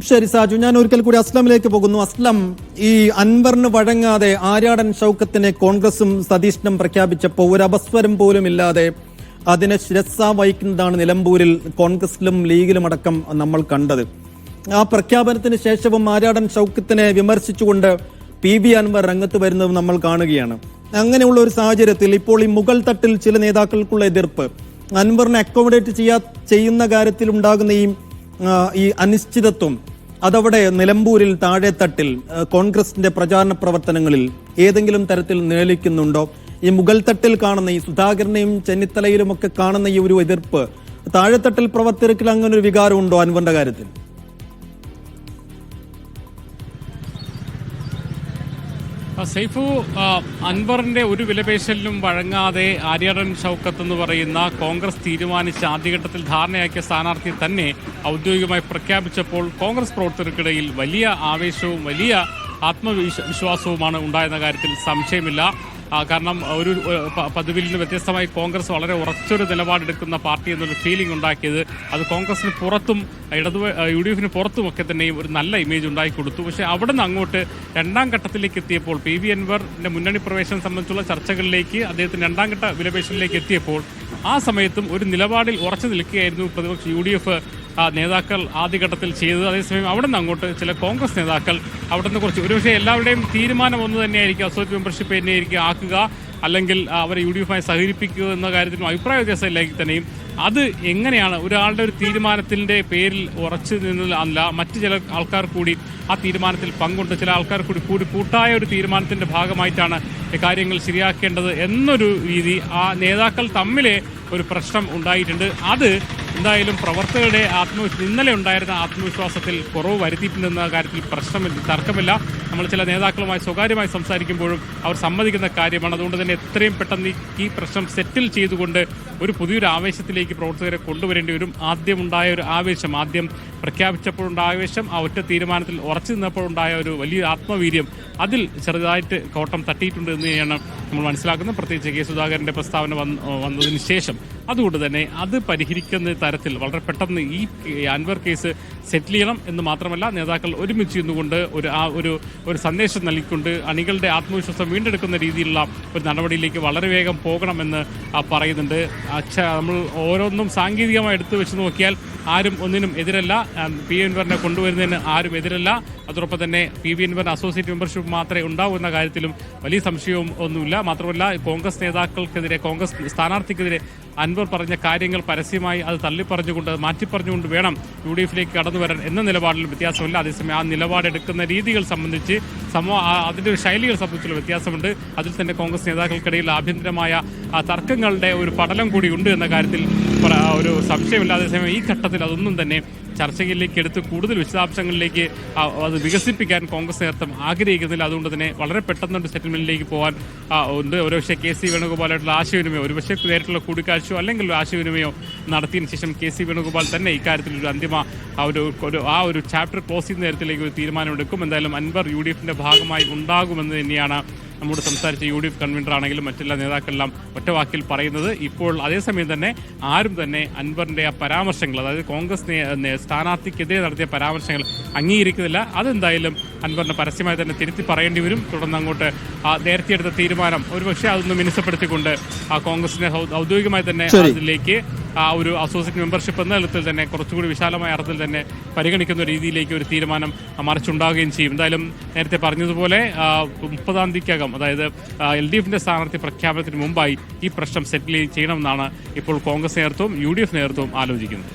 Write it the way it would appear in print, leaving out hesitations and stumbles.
ശരി സാജു, ഞാൻ ഒരിക്കൽ കൂടി അസ്ലമിലേക്ക് പോകുന്നു. അസ്ലം, ഈ അൻവറിന് വഴങ്ങാതെ ആര്യാടൻ ഷൗക്കത്തിനെ കോൺഗ്രസും സതീഷിനും പ്രഖ്യാപിച്ചപ്പോൾ ഒരു അപസ്വരം പോലും ഇല്ലാതെ അതിനെ ശിരസ വഹിക്കുന്നതാണ് നിലമ്പൂരിൽ കോൺഗ്രസിലും ലീഗിലും അടക്കം നമ്മൾ കണ്ടത്. ആ പ്രഖ്യാപനത്തിന് ശേഷവും ആര്യാടൻ ഷൗക്കത്തിനെ വിമർശിച്ചുകൊണ്ട് PV അൻവർ രംഗത്ത് വരുന്നത് നമ്മൾ കാണുകയാണ്. അങ്ങനെയുള്ള ഒരു സാഹചര്യത്തിൽ ഇപ്പോൾ ഈ മുകൾ തട്ടിൽ ചില നേതാക്കൾക്കുള്ള എതിർപ്പ്, അൻവറിനെ അക്കോമഡേറ്റ് ചെയ്യുന്ന കാര്യത്തിൽ ഉണ്ടാകുന്ന ഈ അനിശ്ചിതത്വം, അതവിടെ നിലമ്പൂരിൽ താഴെത്തട്ടിൽ കോൺഗ്രസിന്റെ പ്രചാരണ പ്രവർത്തനങ്ങളിൽ ഏതെങ്കിലും തരത്തിൽ നിഴലിക്കുന്നുണ്ടോ? ഈ മുകൾ തട്ടിൽ കാണുന്ന ഈ സുധാകരനെയും ചെന്നിത്തലയിലും ഒക്കെ കാണുന്ന ഈ ഒരു എതിർപ്പ് താഴെത്തട്ടിൽ പ്രവർത്തകർക്ക് അങ്ങനെ ഒരു വികാരം ഉണ്ടോ അൻവറിന്റെ കാര്യത്തിൽ? സൈഫു, അൻവറിന്റെ ഒരു വിലപേശലിനും വഴങ്ങാതെ ആര്യാടൻ ഷൗക്കത്ത് എന്ന് പറയുന്ന കോൺഗ്രസ് തീരുമാനിച്ച ആദ്യഘട്ടത്തിൽ ധാരണയാക്കിയ സ്ഥാനാർത്ഥി തന്നെ ഔദ്യോഗികമായി പ്രഖ്യാപിച്ചപ്പോൾ കോൺഗ്രസ് പ്രവർത്തകർക്കിടയിൽ വലിയ ആവേശവും വലിയ ആത്മവിശ്വാസവുമാണ് ഉണ്ടായെന്ന കാര്യത്തിൽ സംശയമില്ല. കാരണം ഒരു പതിവിൽ നിന്ന് വ്യത്യസ്തമായി കോൺഗ്രസ് വളരെ ഉറച്ചൊരു നിലപാടെടുക്കുന്ന പാർട്ടി എന്നൊരു ഫീലിംഗ് ഉണ്ടാക്കിയത് അത് കോൺഗ്രസിന് പുറത്തും UDF പുറത്തുമൊക്കെ തന്നെയും ഒരു നല്ല ഇമേജ് ഉണ്ടാക്കി കൊടുത്തു. പക്ഷേ അവിടെ നിന്ന് അങ്ങോട്ട് രണ്ടാം ഘട്ടത്തിലേക്ക് എത്തിയപ്പോൾ PV അൻവറിന്റെ മുന്നണി പ്രവേശനം സംബന്ധിച്ചുള്ള ചർച്ചകളിലേക്ക് അദ്ദേഹത്തിന് രണ്ടാം ഘട്ട വിലപേശലിലേക്ക് എത്തിയപ്പോൾ ആ സമയത്തും ഒരു നിലപാടിൽ ഉറച്ചു നിൽക്കുകയായിരുന്നു പ്രതിപക്ഷ UDF നേതാക്കൾ ആദ്യഘട്ടത്തിൽ ചെയ്തത്. അതേസമയം അവിടെ നിന്ന് അങ്ങോട്ട് ചില കോൺഗ്രസ് നേതാക്കൾ അവിടെ നിന്ന് കുറച്ച് ഒരുപക്ഷെ എല്ലാവരുടെയും തീരുമാനം ഒന്ന് തന്നെയായിരിക്കും, അസോസിയേറ്റ് മെമ്പർഷിപ്പ് തന്നെയായിരിക്കും ആക്കുക, അല്ലെങ്കിൽ അവരെ UDF സഹകരിപ്പിക്കുക എന്ന കാര്യത്തിലും അഭിപ്രായ വ്യത്യാസമില്ലെങ്കിൽ തന്നെയും അത് എങ്ങനെയാണ് ഒരാളുടെ ഒരു തീരുമാനത്തിൻ്റെ പേരിൽ ഉറച്ചു നിന്നതല്ല, മറ്റു ചില ആൾക്കാർ കൂടി ആ തീരുമാനത്തിൽ പങ്കുണ്ട്, ചില ആൾക്കാർ കൂടി കൂട്ടായ ഒരു തീരുമാനത്തിൻ്റെ ഭാഗമായിട്ടാണ് കാര്യങ്ങൾ ശരിയാക്കേണ്ടത് എന്നൊരു രീതി ആ നേതാക്കൾ തമ്മിലെ ഒരു പ്രശ്നം ഉണ്ടായിട്ടുണ്ട്. അത് എന്തായാലും പ്രവർത്തകരുടെ ഇന്നലെ ഉണ്ടായിരുന്ന ആത്മവിശ്വാസത്തിൽ കുറവ് വരുത്തിയിട്ടുണ്ടെന്ന കാര്യത്തിൽ തർക്കമില്ല. നമ്മൾ ചില നേതാക്കളുമായി സ്വകാര്യമായി സംസാരിക്കുമ്പോഴും അവർ സമ്മതിക്കുന്ന കാര്യമാണ്. അതുകൊണ്ട് തന്നെ എത്രയും പെട്ടെന്ന് ഈ പ്രശ്നം സെറ്റിൽ ചെയ്തുകൊണ്ട് ഒരു പുതിയൊരു ആവേശത്തിലേക്ക് പ്രവർത്തകരെ കൊണ്ടുവരേണ്ടി വരും. ആദ്യമുണ്ടായ ഒരു ആവേശം, ആദ്യം പ്രഖ്യാപിച്ചപ്പോഴുണ്ടായ ആവേശം, ആ ഒറ്റ തീരുമാനത്തിൽ ഉറച്ചു നിന്നപ്പോഴുണ്ടായ ഒരു വലിയ ആത്മവീര്യം, അതിൽ ചെറുതായിട്ട് കോട്ടം തട്ടിയിട്ടുണ്ട് എന്ന് തന്നെയാണ് നമ്മൾ മനസ്സിലാക്കുന്നത്. പ്രത്യേകിച്ച് കെ സുധാകരന്റെ പ്രസ്താവന വന്നതിന് ശേഷം. അതുകൊണ്ട് തന്നെ അത് പരിഹരിക്കുന്ന തരത്തിൽ വളരെ പെട്ടെന്ന് ഈ അൻവർ കേസ് സെറ്റിൽ ചെയ്യണം എന്ന് മാത്രമല്ല, നേതാക്കൾ ഒരുമിച്ച് ഇരുന്നുകൊണ്ട് ഒരു സന്ദേശം നൽകിക്കൊണ്ട് അണികളുടെ ആത്മവിശ്വാസം വീണ്ടെടുക്കുന്ന രീതിയിലുള്ള ഒരു നടപടിയിലേക്ക് വളരെ വേഗം പോകണമെന്ന് പറയുന്നുണ്ട്. നമ്മൾ ഓരോന്നും സാങ്കേതികമായി എടുത്തു വെച്ച് നോക്കിയാൽ ആരും ഒന്നിനും എതിരല്ല. PV അൻവറിനെ കൊണ്ടുവരുന്നതിന് ആരും എതിരല്ല. അതോടൊപ്പം തന്നെ PV അൻവറിന് അസോസിയേറ്റ് മെമ്പർഷിപ്പ് മാത്രമേ ഉണ്ടാവൂ എന്ന കാര്യത്തിലും വലിയ സംശയവും ഒന്നുമില്ല. മാത്രമല്ല, കോൺഗ്രസ് നേതാക്കൾക്കെതിരെ, കോൺഗ്രസ് സ്ഥാനാർത്ഥിക്കെതിരെ അൻവർ പറഞ്ഞ കാര്യങ്ങൾ പരസ്യമായി അത് തള്ളിപ്പറഞ്ഞുകൊണ്ട് മാറ്റിപ്പറഞ്ഞുകൊണ്ട് വേണം UDF കടന്നു വരാൻ എന്ന നിലപാടിൽ വ്യത്യാസമില്ല. അതേസമയം ആ നിലപാടെടുക്കുന്ന രീതികൾ സംബന്ധിച്ച് അതിൻ്റെ ഒരു ശൈലികൾ സംബന്ധിച്ചുള്ള വ്യത്യാസമുണ്ട്. അതിൽ തന്നെ കോൺഗ്രസ് നേതാക്കൾക്കിടയിൽ ആഭ്യന്തരമായ തർക്കങ്ങളുടെ ഒരു പടലം കൂടി ഉണ്ട് എന്ന കാര്യത്തിൽ ഒരു സംശയമില്ല. അതേസമയം ഈ ഘട്ടത്തിൽ അതൊന്നും തന്നെ ചർച്ചകളിലേക്ക് എടുത്ത് കൂടുതൽ വിശദാംശങ്ങളിലേക്ക് അത് വികസിപ്പിക്കാൻ കോൺഗ്രസ് നേതൃത്വം ആഗ്രഹിക്കുന്നില്ല. അതുകൊണ്ട് തന്നെ വളരെ പെട്ടെന്നൊരു സെറ്റിൽമെന്റിലേക്ക് പോകാൻ ഉണ്ട്. ഒരുപക്ഷെ KC വേണുഗോപാലായിട്ടുള്ള ആശയവിനിമയം, ഒരുപക്ഷെ നേരിട്ടുള്ള കൂടിക്കാഴ്ചയോ അല്ലെങ്കിൽ ആശയവിനിമയോ നടത്തിയതിനു ശേഷം KC വേണുഗോപാൽ തന്നെ ഇക്കാര്യത്തിൽ ഒരു അന്തിമ ഒരു ചാപ്റ്റർ ക്ലോസ് ചെയ്യുന്ന തരത്തിലേക്ക് ഒരു തീരുമാനമെടുക്കും. എന്തായാലും അൻവർ UDF ഭാഗമായി ഉണ്ടാകുമെന്ന് തന്നെയാണ് നമ്മോട് സംസാരിച്ച UDF കൺവീനർ ആണെങ്കിലും മറ്റെല്ലാ നേതാക്കളെല്ലാം ഒറ്റവാക്കിൽ പറയുന്നത്. ഇപ്പോൾ അതേസമയം തന്നെ ആരും തന്നെ അൻവറിന്റെ ആ പരാമർശങ്ങൾ, അതായത് കോൺഗ്രസ് സ്ഥാനാർത്ഥിക്കെതിരെ നടത്തിയ പരാമർശങ്ങൾ അംഗീകരിക്കുന്നില്ല. അതെന്തായാലും അൻവറിന് പരസ്യമായി തന്നെ തിരുത്തി പറയേണ്ടി വരും. തുടർന്ന് അങ്ങോട്ട് നേരത്തെ എടുത്ത തീരുമാനം ഒരുപക്ഷെ അതൊന്ന് മിനുസപ്പെടുത്തിക്കൊണ്ട് കോൺഗ്രസിനെ ഔദ്യോഗികമായി തന്നെ അതിലേക്ക് ഒരു അസോസിയേറ്റ് മെമ്പർഷിപ്പ് എന്ന തലത്തിൽ തന്നെ കുറച്ചുകൂടി വിശാലമായ അർത്ഥത്തിൽ തന്നെ പരിഗണിക്കുന്ന രീതിയിലേക്ക് ഒരു തീരുമാനം മറിച്ചുണ്ടാകുകയും ചെയ്യും. എന്തായാലും നേരത്തെ പറഞ്ഞതുപോലെ 30-ാം തീയതിക്കകം, അതായത് LDF സ്ഥാനാർത്ഥി പ്രഖ്യാപനത്തിന് മുമ്പായി ഈ പ്രശ്നം സെറ്റിൽ ചെയ്യണമെന്നാണ് ഇപ്പോൾ കോൺഗ്രസ് നേതൃത്വവും UDF നേതൃത്വവും ആലോചിക്കുന്നത്.